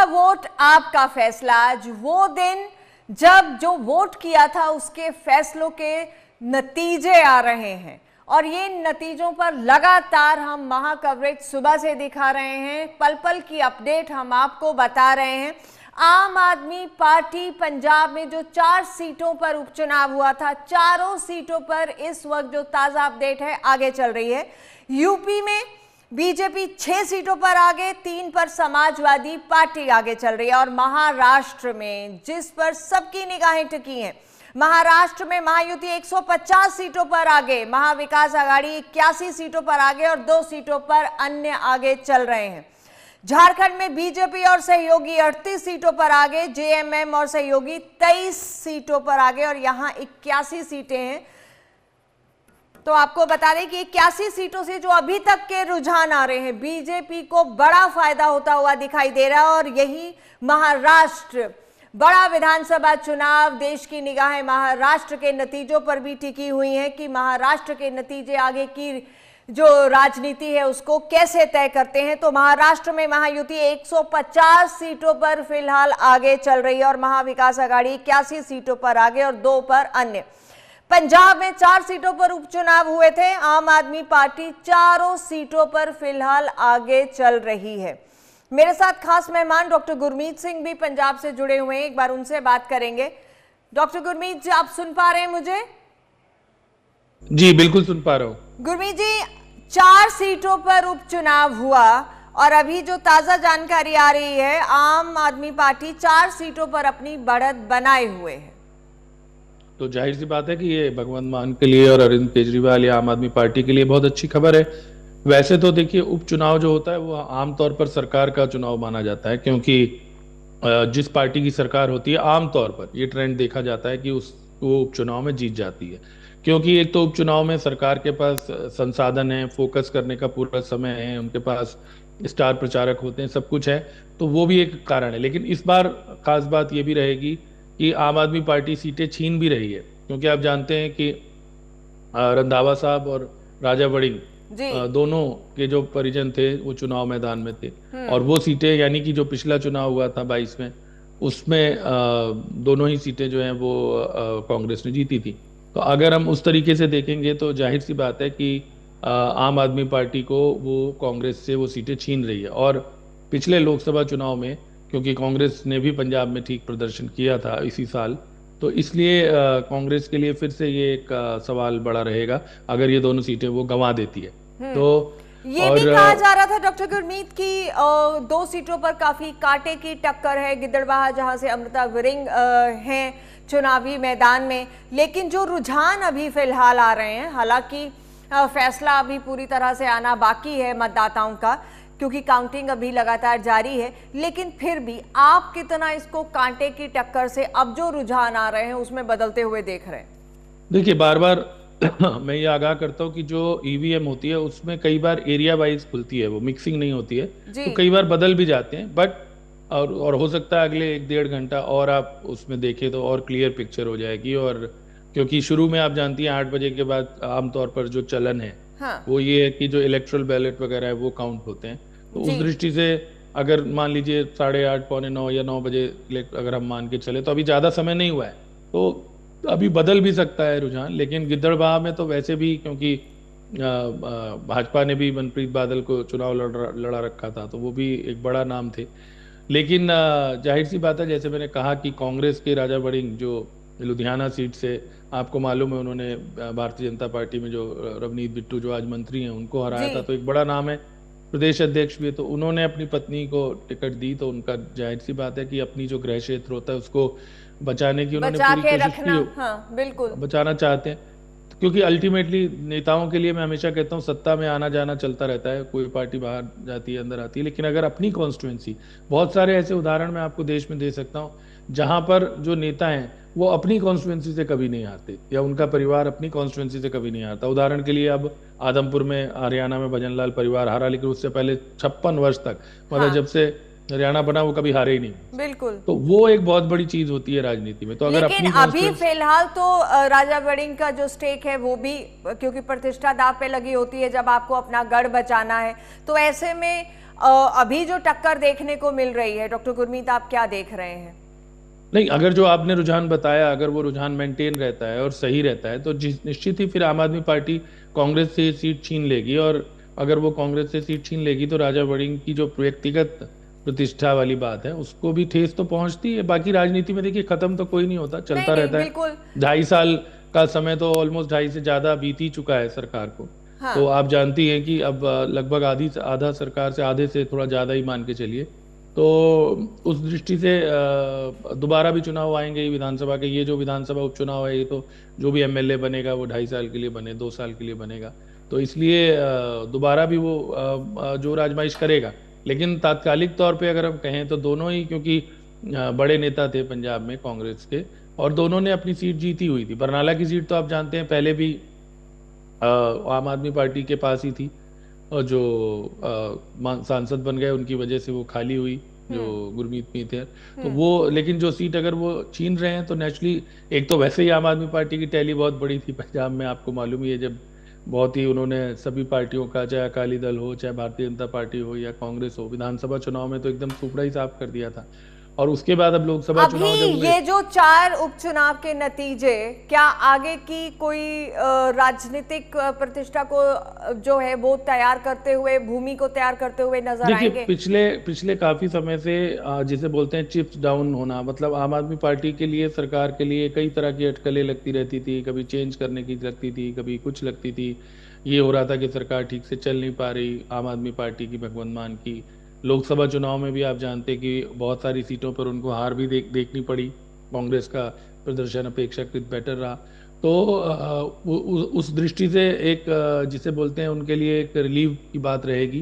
Vote आपका फैसला। आज वो दिन जब जो वोट किया था उसके फैसलों के नतीजे आ रहे हैं और ये नतीजों पर लगातार हम महा कवरेज सुबह से दिखा रहे हैं, पल पल की अपडेट हम आपको बता रहे हैं। आम आदमी पार्टी पंजाब में जो 4 सीटों पर उपचुनाव हुआ था, चारों सीटों पर इस वक्त जो ताजा अपडेट है आगे चल रही है। यूपी में बीजेपी 6 सीटों पर आगे, 3 पर समाजवादी पार्टी आगे चल रही है। और महाराष्ट्र में जिस पर सबकी निगाहें टिकी हैं, महाराष्ट्र में महायुति 150 सीटों पर आगे, महाविकास आघाड़ी 81 सीटों पर आगे और 2 सीटों पर अन्य आगे चल रहे हैं। झारखंड में बीजेपी और सहयोगी 38 सीटों पर आगे, जेएमएम और सहयोगी 23 सीटों पर आगे और यहां 81 सीटें हैं। तो आपको बता दें कि 81 सीटों से जो अभी तक के रुझान आ रहे हैं, बीजेपी को बड़ा फायदा होता हुआ दिखाई दे रहा है। और यही महाराष्ट्र बड़ा विधानसभा चुनाव, देश की निगाहें महाराष्ट्र के नतीजों पर भी टिकी हुई हैं कि महाराष्ट्र के नतीजे आगे की जो राजनीति है उसको कैसे तय करते हैं। तो महाराष्ट्र में महायुति 150 सीटों पर फिलहाल आगे चल रही है और महाविकास आघाड़ी 81 सीटों पर आगे और 2 पर अन्य। पंजाब में 4 सीटों पर उपचुनाव हुए थे, आम आदमी पार्टी चारों सीटों पर फिलहाल आगे चल रही है। मेरे साथ खास मेहमान डॉक्टर गुरमीत सिंह भी पंजाब से जुड़े हुए हैं, एक बार उनसे बात करेंगे। डॉक्टर गुरमीत जी, आप सुन पा रहे हैं मुझे? जी बिल्कुल सुन पा रहा हूं। गुरमीत जी, 4 सीटों पर उपचुनाव हुआ और अभी जो ताजा जानकारी आ रही है, आम आदमी पार्टी 4 सीटों पर अपनी बढ़त बनाए हुए है। तो जाहिर सी बात है कि ये भगवंत मान के लिए और अरविंद केजरीवाल या आम आदमी पार्टी के लिए बहुत अच्छी खबर है। वैसे तो देखिए, उपचुनाव जो होता है वो आमतौर पर सरकार का चुनाव माना जाता है, क्योंकि जिस पार्टी की सरकार होती है आमतौर पर ये ट्रेंड देखा जाता है कि वो उपचुनाव में जीत जाती है। क्योंकि एक तो उपचुनाव में सरकार के पास संसाधन है, फोकस करने का पूरा समय है, उनके पास स्टार प्रचारक होते हैं, सब कुछ है, तो वो भी एक कारण है। लेकिन इस बार खास बात ये भी रहेगी कि आम आदमी पार्टी सीटें छीन भी रही है, क्योंकि आप जानते हैं कि रंधावा साहब और राजा वड़िंग दोनों के जो परिजन थे वो चुनाव मैदान में थे और वो सीटें, यानी कि जो पिछला चुनाव हुआ था 22 में, उसमें दोनों ही सीटें जो हैं वो कांग्रेस ने जीती थी। तो अगर हम उस तरीके से देखेंगे तो जाहिर सी बात है कि आम आदमी पार्टी को वो कांग्रेस से वो सीटें छीन रही है। और पिछले लोकसभा चुनाव में क्योंकि कांग्रेस ने भी पंजाब में ठीक प्रदर्शन किया था इसी साल, तो इसलिए कांग्रेस के लिए फिर से ये एक सवाल बड़ा रहेगा अगर ये दोनों सीटें वो गंवा देती है। तो ये भी कहा जा रहा था डॉक्टर गुरमीत की 2 सीटों पर काफी कांटे की टक्कर है, गिद्दड़बाहा जहां से अमृता विरिंग हैं चुनावी मैदान में। लेकिन जो रुझान अभी फिलहाल आ रहे हैं, हालांकि फैसला अभी पूरी तरह से आना बाकी है मतदाताओं का, क्योंकि काउंटिंग अभी लगातार जारी है, लेकिन फिर भी आप कितना इसको कांटे की टक्कर से अब जो रुझान आ रहे हैं उसमें बदलते हुए देख रहे हैं? देखिए, बार बार मैं ये आगाह करता हूँ कि जो ईवीएम होती है उसमें कई बार एरिया वाइज खुलती है, वो मिक्सिंग नहीं होती है, तो कई बार बदल भी जाते हैं। बट और हो सकता है अगले 1-1.5 घंटा और आप उसमें देखें तो और क्लियर पिक्चर हो जाएगी। और क्योंकि शुरू में आप जानती हैं 8 बजे के बाद आमतौर पर जो चलन है वो ये है कि जो इलेक्ट्रल बैलेट वगैरह है वो काउंट होते हैं। तो उस दृष्टि से अगर मान लीजिए 8:30, 8:45 या 9 बजे अगर हम मान के चले तो अभी ज्यादा समय नहीं हुआ है, तो अभी बदल भी सकता है रुझान। लेकिन गिद्दड़बाहा में तो वैसे भी, क्योंकि भाजपा ने भी मनप्रीत बादल को चुनाव लड़ा रखा था, तो वो भी एक बड़ा नाम थे। लेकिन जाहिर सी बात है, जैसे मैंने कहा कि कांग्रेस के राजा वड़िंग जो लुधियाना सीट से, आपको मालूम है उन्होंने भारतीय जनता पार्टी में जो रवनीत बिट्टू जो आज मंत्री हैं उनको हराया था, तो एक बड़ा नाम है, प्रदेश अध्यक्ष भी है। तो उन्होंने अपनी पत्नी को टिकट दी, तो उनका जाहिर सी बात है कि अपनी जो गृह क्षेत्र होता है उसको बचाने की उन्होंने पूरी कोशिश की, बिल्कुल बचाना चाहते हैं। क्योंकि अल्टीमेटली नेताओं के लिए मैं हमेशा कहता हूँ सत्ता में आना जाना चलता रहता है, कोई पार्टी बाहर जाती है अंदर आती है, लेकिन अगर अपनी कॉन्स्टिट्यूएंसी, बहुत सारे ऐसे उदाहरण मैं आपको देश में दे सकता हूँ जहां पर जो नेता हैं वो अपनी कॉन्स्टिट्यूएंसी से कभी नहीं हारते या उनका परिवार अपनी कॉन्स्टिट्यूएंसी से कभी नहीं हारता। उदाहरण के लिए अब आदमपुर में हरियाणा में भजन लाल परिवार हारा, लेकिन उससे पहले 56 वर्ष तक, मतलब जब से हरियाणा बना वो कभी हारे ही नहीं। बिल्कुल, तो वो एक बहुत बड़ी चीज होती है राजनीति में। तो अगर लेकिन अभी फिलहाल तो राजा वड़िंग का जो स्टेक है वो भी, क्योंकि प्रतिष्ठा दांव पे लगी होती है जब आपको अपना गढ़ बचाना है, तो ऐसे में अभी जो टक्कर देखने को मिल रही है, डॉक्टर गुरमीत, आप क्या देख रहे हैं? नहीं, अगर जो आपने रुझान बताया, अगर वो रुझान मेंटेन रहता है और सही रहता है तो निश्चित ही फिर आम आदमी पार्टी कांग्रेस से सीट छीन लेगी। और अगर वो कांग्रेस से सीट छीन लेगी तो राजा वड़िंग की जो व्यक्तिगत प्रतिष्ठा वाली बात है उसको भी ठेस तो पहुंचती है। बाकी राजनीति में देखिए खत्म तो कोई नहीं होता, नहीं चलता नहीं, रहता है। बिल्कुल। 2.5 साल का समय तो ऑलमोस्ट 2.5 से ज्यादा बीत ही चुका है सरकार को। तो हाँ। आप जानती हैं कि अब लगभग आधा सरकार से, आधे से थोड़ा ज्यादा ही मान के चलिए। तो उस दृष्टि से दोबारा भी चुनाव आएंगे ही विधानसभा के। ये जो विधानसभा उपचुनाव है, ये तो जो भी एमएलए बनेगा वो 2.5 साल के लिए बने, 2 साल के लिए बनेगा। तो इसलिए दोबारा भी वो जोर आजमाइश करेगा। लेकिन तात्कालिक तौर पे अगर हम कहें तो दोनों ही, क्योंकि बड़े नेता थे पंजाब में कांग्रेस के, और दोनों ने अपनी सीट जीती हुई थी। बरनाला की सीट तो आप जानते हैं पहले भी आम आदमी पार्टी के पास ही थी, और जो सांसद बन गए उनकी वजह से वो खाली हुई, जो गुरमीत मीत है। तो वो, लेकिन जो सीट अगर वो छीन रहे हैं तो नेचुरली, एक तो वैसे ही आम आदमी पार्टी की टैली बहुत बड़ी थी पंजाब में, आपको मालूम ही है। जब बहुत ही उन्होंने सभी पार्टियों का, चाहे अकाली दल हो, चाहे भारतीय जनता पार्टी हो या कांग्रेस हो, विधानसभा चुनाव में तो एकदम सुपड़ा ही साफ कर दिया था। और उसके बाद अब लोकसभा अभी चुनाव जब हुए, ये जो 4 उपचुनाव के नतीजे क्या आगे की कोई राजनीतिक प्रतिष्ठा को जो है वो तैयार करते हुए, भूमि को तैयार करते हुए नजर देखिए आएंगे? पिछले काफी समय से जिसे बोलते हैं चिप्स डाउन होना, मतलब आम आदमी पार्टी के लिए, सरकार के लिए कई तरह की अटकलें लगती रहती थी। कभी चेंज करने की लगती थी, कभी कुछ लगती थी। ये हो रहा था कि सरकार ठीक से चल नहीं पा रही आम आदमी पार्टी की, भगवंत मान की। लोकसभा चुनाव में भी आप जानते कि बहुत सारी सीटों पर उनको हार भी देखनी पड़ी। कांग्रेस का प्रदर्शन अपेक्षाकृत बेटर रहा। तो उस दृष्टि से एक जिसे बोलते हैं उनके लिए एक रिलीफ की बात रहेगी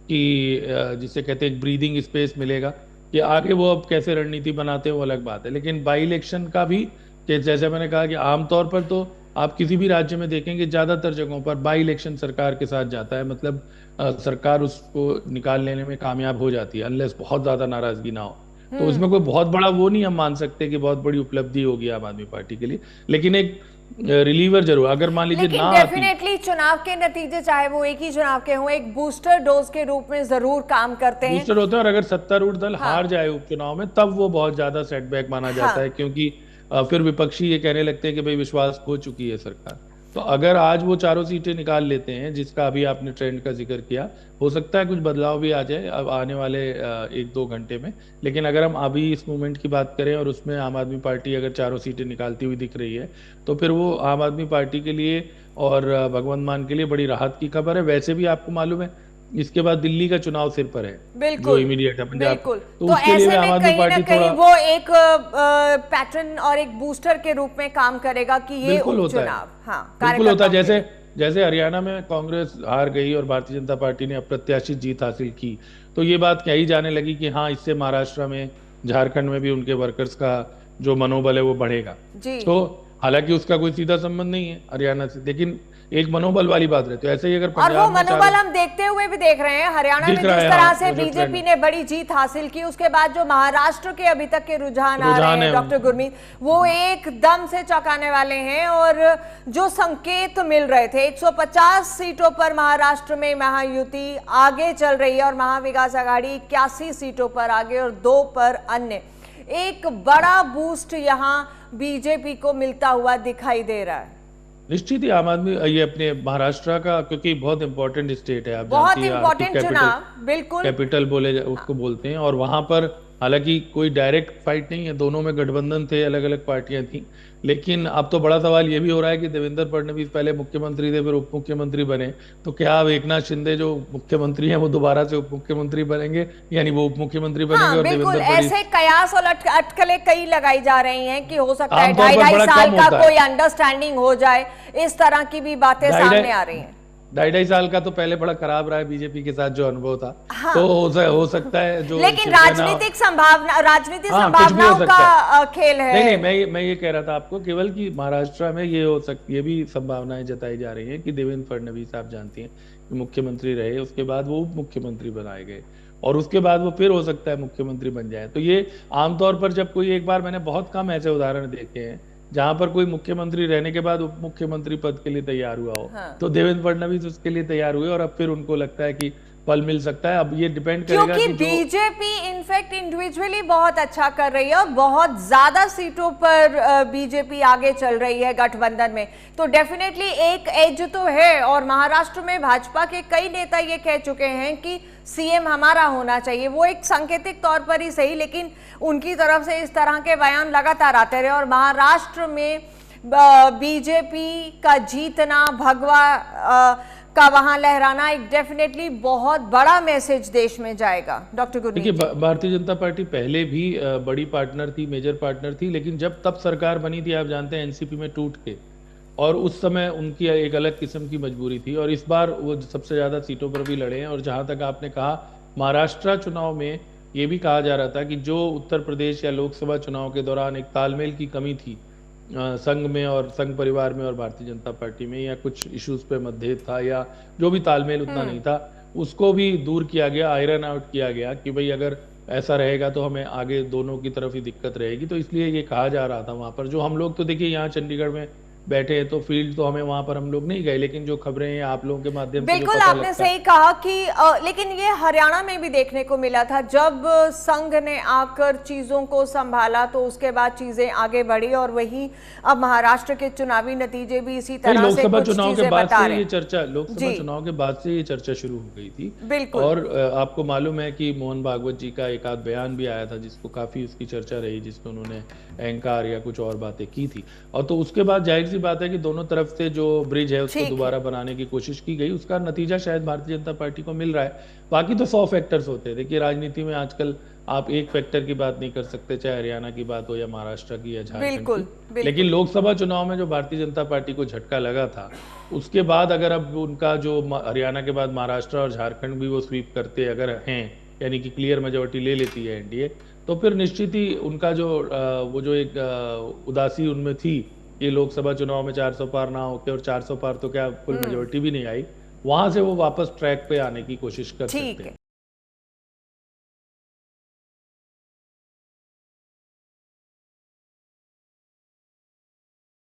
कि जिसे कहते हैं एक ब्रीदिंग स्पेस मिलेगा। कि आगे वो अब कैसे रणनीति बनाते हैं वो अलग बात है। लेकिन बाई इलेक्शन का भी, कि जैसे मैंने कहा कि आमतौर पर तो आप किसी भी राज्य में देखेंगे ज्यादातर जगहों पर बाई इलेक्शन सरकार के साथ जाता है। मतलब सरकार उसको निकाल लेने में कामयाब हो जाती है, अनलेस बहुत ज्यादा नाराजगी ना हो। तो उसमें कोई बहुत बड़ा वो नहीं हम मान सकते कि बहुत बड़ी उपलब्धि होगी आम आदमी पार्टी के लिए। लेकिन एक रिलीवर जरूर, अगर मान लीजिए लेकिन ना आती, डेफिनेटली चुनाव के नतीजे चाहे वो एक ही चुनाव के हों, एक बूस्टर डोज के रूप में जरूर काम करते हैं। बूस्टर होते हैं। और अगर सत्तारूढ़ दल हाँ। हार जाए उपचुनाव में तब वो बहुत ज्यादा सेटबैक माना जाता है, क्योंकि फिर विपक्षी ये कहने लगते हैं कि भाई विश्वास खो चुकी है सरकार। तो अगर आज वो चारों सीटें निकाल लेते हैं, जिसका अभी आपने ट्रेंड का जिक्र किया, हो सकता है कुछ बदलाव भी आ जाए अब आने वाले 1-2 घंटे में। लेकिन अगर हम अभी इस मूवमेंट की बात करें और उसमें आम आदमी पार्टी अगर चारों सीटें निकालती हुई दिख रही है, तो फिर वो आम आदमी पार्टी के लिए और भगवंत मान के लिए बड़ी राहत की खबर है। वैसे भी आपको मालूम है इसके बाद दिल्ली का चुनाव सिर पर है, जो बिल्कुल इमीडिएट है पंजाब। बिल्कुल। तो तो उसके लिए ऐसे भी आम में आदमी कहीं ना पार्टी कहीं थोड़ा, वो एक पैटर्न और एक बूस्टर के रूप में काम करेगा कि ये बिल्कुल होता है, उपचुनाव, हाँ, बिल्कुल होता है। कार्यकर्ताओं के जैसे लिए। जैसे हरियाणा में कांग्रेस हार गई और भारतीय जनता पार्टी ने अप्रत्याशित जीत हासिल की, तो ये बात कही जाने लगी कि हाँ, इससे महाराष्ट्र में, झारखंड में भी उनके वर्कर्स का जो मनोबल है वो बढ़ेगा। जी। तो हालांकि उसका कोई सीधा संबंध नहीं है हरियाणा से, लेकिन एक मनोबल वाली बात रहती है। ऐसे ही अगर और वो पंजाब में मनोबल हम देखते हुए भी देख रहे हैं हरियाणा में, दिख जिस रहा है, तरह हाँ, से वो जो बीजेपी ट्रेंड ने बड़ी जीत हासिल की, उसके बाद जो महाराष्ट्र के अभी तक के रुझान आ रहे रुझान हैं है डॉक्टर गुरमीत, वो एकदम से चौंकाने वाले हैं। और जो संकेत मिल रहे थे, 150 सीटों पर महाराष्ट्र में महायुति आगे चल रही है और महाविकास आघाड़ी 81 सीटों पर आगे और 2 पर अन्य, एक बड़ा बूस्ट यहां बीजेपी को मिलता हुआ दिखाई दे रहा है। निश्चित ही आम आदमी, ये अपने महाराष्ट्र का, क्योंकि बहुत इंपॉर्टेंट स्टेट है, आप बहुत जानती है, इंपॉर्टेंट आर्थिक चुनाव, बिल्कुल। कैपिटल उसको बोलते हैं। और वहां पर हालांकि कोई डायरेक्ट फाइट नहीं है, दोनों में गठबंधन थे, अलग अलग पार्टियां थी। लेकिन अब तो बड़ा सवाल ये भी हो रहा है कि देवेंद्र फडणवीस पहले मुख्यमंत्री थे, फिर उप मुख्यमंत्री बने, तो क्या अब एकनाथ शिंदे जो मुख्यमंत्री हैं वो दोबारा से उप मुख्यमंत्री बनेंगे, यानी वो उप मुख्यमंत्री बनेंगे? हाँ, और बिल्कुल देवेंद्र फडणवीस, ऐसे कयास और अटकलें कई लगाई जा रही हैं कि हो सकता है आमतौर पर 2.5 बड़ा साल कम का होता है। कोई अंडरस्टैंडिंग हो जाए, इस तरह की भी बातें सामने आ रही हैं। 2.5 साल का तो पहले बड़ा खराब रहा है बीजेपी के साथ जो अनुभव था। हाँ। तो हो सकता है जो लेकिन शिवसेना, राजनीतिक हाँ, कुछ भी हो संभावनाओं सकता का खेल है। नहीं, मैं ये कह रहा था आपको केवल कि महाराष्ट्र में ये भी संभावनाएं जताई जा रही हैं कि देवेंद्र फडणवीस, आप जानती हैं, कि मुख्यमंत्री रहे, उसके बाद वो उप मुख्यमंत्री बनाए गए और उसके बाद वो फिर हो सकता है मुख्यमंत्री बन जाए। तो ये आमतौर पर जब कोई एक बार, मैंने बहुत कम ऐसे उदाहरण देखे हैं जहां पर कोई मुख्यमंत्री रहने के बाद उप मुख्यमंत्री पद के लिए तैयार हुआ हो। हाँ। तो देवेंद्र फडणवीस उसके लिए तैयार हुए और अब फिर उनको लगता है कि फल मिल सकता है। अब ये डिपेंड करेगा क्योंकि कि जो बीजेपी इनफैक्ट इंडिविजुअली बहुत अच्छा कर रही है और बहुत ज्यादा सीटों पर बीजेपी आगे चल रही है गठबंधन में, तो डेफिनेटली एक एज तो है। और महाराष्ट्र में भाजपा के कई नेता ये कह चुके हैं कि सीएम हमारा होना चाहिए, वो एक सांकेतिक तौर पर ही सही, लेकिन उनकी तरफ से इस तरह के बयान लगातार आते रहे। और महाराष्ट्र में बीजेपी का जीतना, भगवा का वहां लहराना एक डेफिनेटली बहुत बड़ा मैसेज देश में जाएगा। डॉक्टर गुरमीत देखिए, भारतीय जनता पार्टी पहले भी बड़ी पार्टनर थी, मेजर पार्टनर थी, लेकिन जब तब सरकार बनी थी, आप जानते हैं, एनसीपी में टूट के, और उस समय उनकी एक अलग किस्म की मजबूरी थी। और इस बार वो सबसे ज्यादा सीटों पर भी लड़े हैं। और जहां तक आपने कहा, महाराष्ट्र चुनाव में ये भी कहा जा रहा था कि जो उत्तर प्रदेश या लोकसभा चुनाव के दौरान एक तालमेल की कमी थी संघ में और संघ परिवार में और भारतीय जनता पार्टी में, या कुछ इश्यूज पे मतभेद था, या जो भी तालमेल उतना नहीं था, उसको भी दूर किया गया, आयरन आउट किया गया कि भाई अगर ऐसा रहेगा तो हमें आगे दोनों की तरफ ही दिक्कत रहेगी। तो इसलिए ये कहा जा रहा था वहां पर। जो हम लोग तो देखिए यहाँ चंडीगढ़ में बैठे हैं, तो फील्ड तो हमें वहां पर हम लोग नहीं गए, लेकिन जो खबरें हैं आप लोगों के माध्यम से जो बिल्कुल पता आपने लगता है, सही कहा कि लेकिन ये हरियाणा में भी देखने को मिला था, जब संघ ने आकर चीजों को संभाला तो उसके बाद चीजें आगे बढ़ी। और वही अब महाराष्ट्र के चुनावी नतीजे भी इसी तरह से लोकसभा कुछ चुनाव के चीजें बाद बता से रहे ये हैं। चर्चा, लोकसभा जी। चुनाव के बाद से ये चर्चा शुरू हो गई थी। बिल्कुल। और आपको मालूम है कि मोहन भागवत जी का एक आध बयान भी आया था जिसको काफी उसकी चर्चा रही, जिसमें उन्होंने अहंकार या कुछ और बातें की थी। और तो उसके बाद जाहिर सी बात है कि दोनों तरफ से जो ब्रिज है उसको दोबारा बनाने की कोशिश की गई, उसका नतीजा शायद भारतीय जनता पार्टी को मिल रहा है। बाकी तो 100 फैक्टर्स होते हैं। देखिए, राजनीति में आजकल आप एक फैक्टर की बात नहीं कर सकते, चाहे हरियाणा की बात हो या महाराष्ट्र की या झारखंड की। लेकिन लोकसभा चुनाव में जो भारतीय जनता पार्टी को झटका लगा था, उसके बाद अगर अब उनका जो हरियाणा के बाद महाराष्ट्र और झारखंड भी वो स्वीप करते अगर हैं, यानी कि क्लियर मेजोरिटी ले लेती है एनडीए, तो फिर निश्चित ही उनका जो वो जो एक उदासी उनमें थी, ये लोकसभा चुनाव में 400 पार ना होके, और 400 पार तो क्या फुल मेजोरिटी भी नहीं आई, वहां से वो वापस ट्रैक पे आने की कोशिश कर सकते हैं।